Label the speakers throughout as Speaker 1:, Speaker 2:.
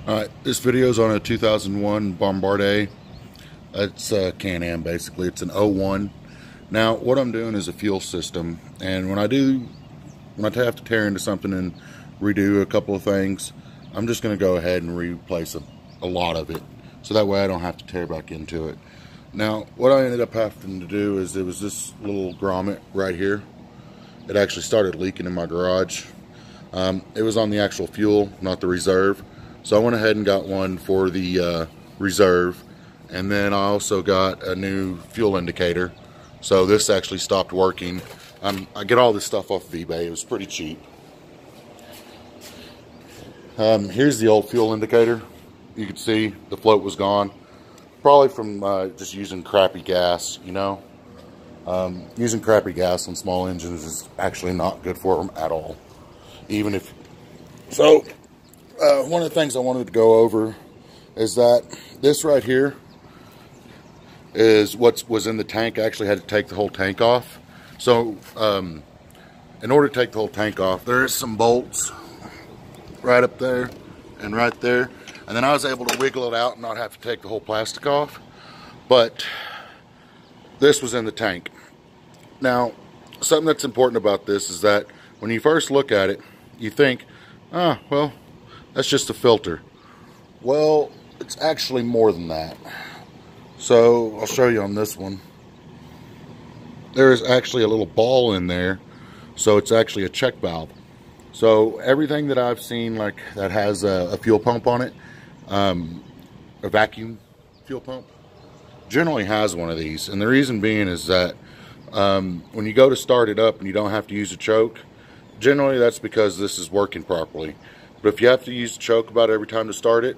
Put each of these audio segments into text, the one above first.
Speaker 1: Alright, this video is on a 2001 Bombardier. It's a Can-Am basically. It's an 01. Now, what I'm doing is a fuel system, and when I have to tear into something and redo a couple of things, I'm just going to go ahead and replace a lot of it, so that way I don't have to tear back into it. Now, what I ended up having to do is, it was this little grommet right here. It actually started leaking in my garage. It was on the actual fuel, not the reserve. So I went ahead and got one for the reserve, and then I also got a new fuel indicator. So this actually stopped working. I get all this stuff off of eBay. It was pretty cheap. Here's the old fuel indicator. You can see the float was gone. Probably from just using crappy gas, you know. Using crappy gas on small engines is actually not good for them at all. Even if... So... one of the things I wanted to go over is that this right here is what was in the tank. I actually had to take the whole tank off. So in order to take the whole tank off, there is some bolts right up there and right there, and then I was able to wiggle it out and not have to take the whole plastic off. But this was in the tank. Now, something that's important about this is that when you first look at it, you think, ah, well, that's just a filter. Well, it's actually more than that. So I'll show you on this one. There is actually a little ball in there, so it's actually a check valve. So everything that I've seen like that has a fuel pump on it, a vacuum fuel pump, generally has one of these. And the reason being is that when you go to start it up and you don't have to use a choke, generally that's because this is working properly. But if you have to use the choke about every time to start it,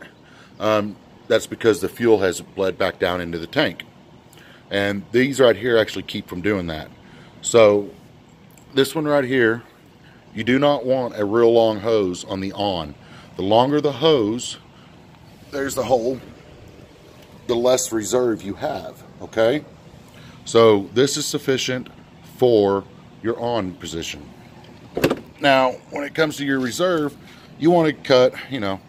Speaker 1: that's because the fuel has bled back down into the tank. And these right here actually keep from doing that. So this one right here, you do not want a real long hose on the on. The longer the hose, there's the hole, the less reserve you have, okay? So this is sufficient for your on position. Now, when it comes to your reserve, you want to cut, you know,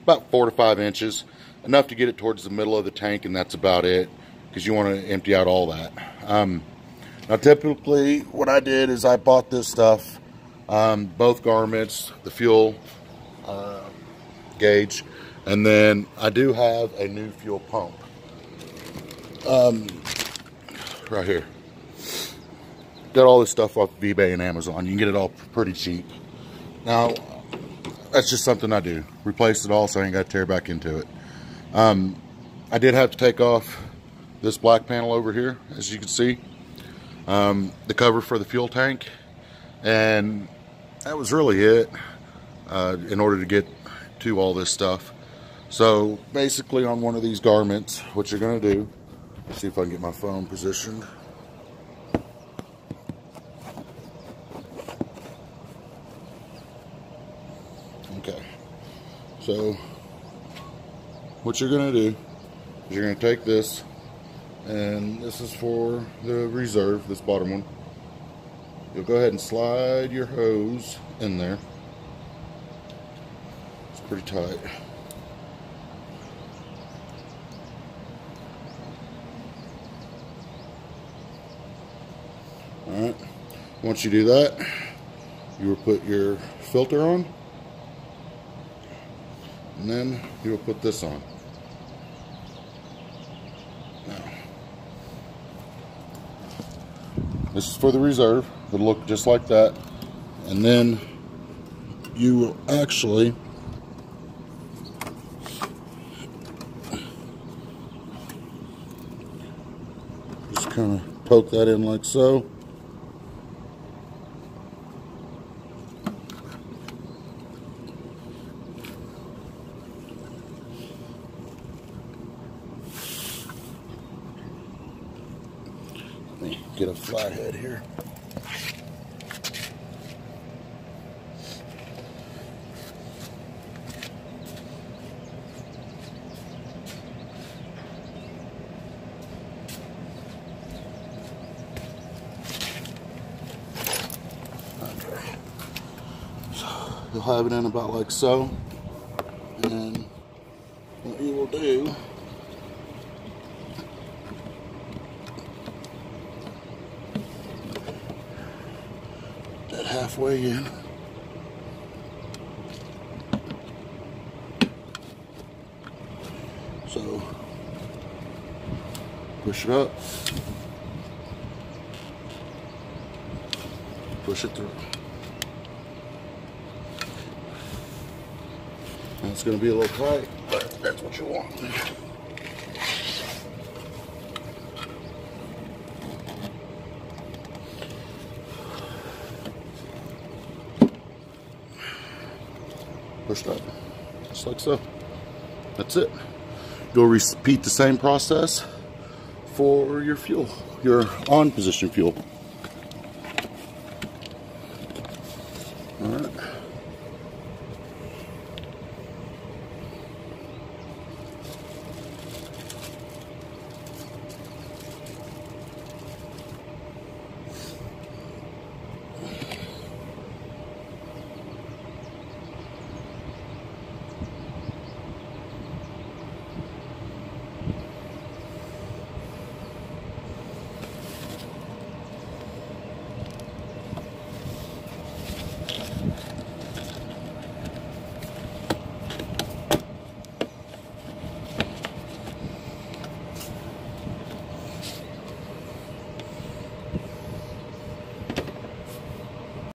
Speaker 1: about 4 to 5 inches, enough to get it towards the middle of the tank, and that's about it, because you want to empty out all that. Now, typically, what I did is I bought this stuff, both garments, the fuel gauge, and then I do have a new fuel pump right here. Got all this stuff off of eBay and Amazon. You can get it all pretty cheap. Now, that's just something I do. Replace it all so I ain't got to tear back into it. I did have to take off this black panel over here, as you can see. The cover for the fuel tank. And that was really it in order to get to all this stuff. So basically on one of these garments, what you're going to do, see if I can get my phone positioned. Okay, so what you're going to do is you're going to take this, and this is for the reserve, this bottom one. You'll go ahead and slide your hose in there. It's pretty tight. Alright, once you do that, you will put your filter on. And then you will put this on. Now, this is for the reserve. It'll look just like that. And then you will actually just kind of poke that in like so. Get a flathead here. You'll have it in about like so, and we'll do that halfway in. So push it up, push it through. And it's going to be a little tight, but that's what you want. Pushed up, just like so. That's it. You'll repeat the same process for your fuel, your on position fuel.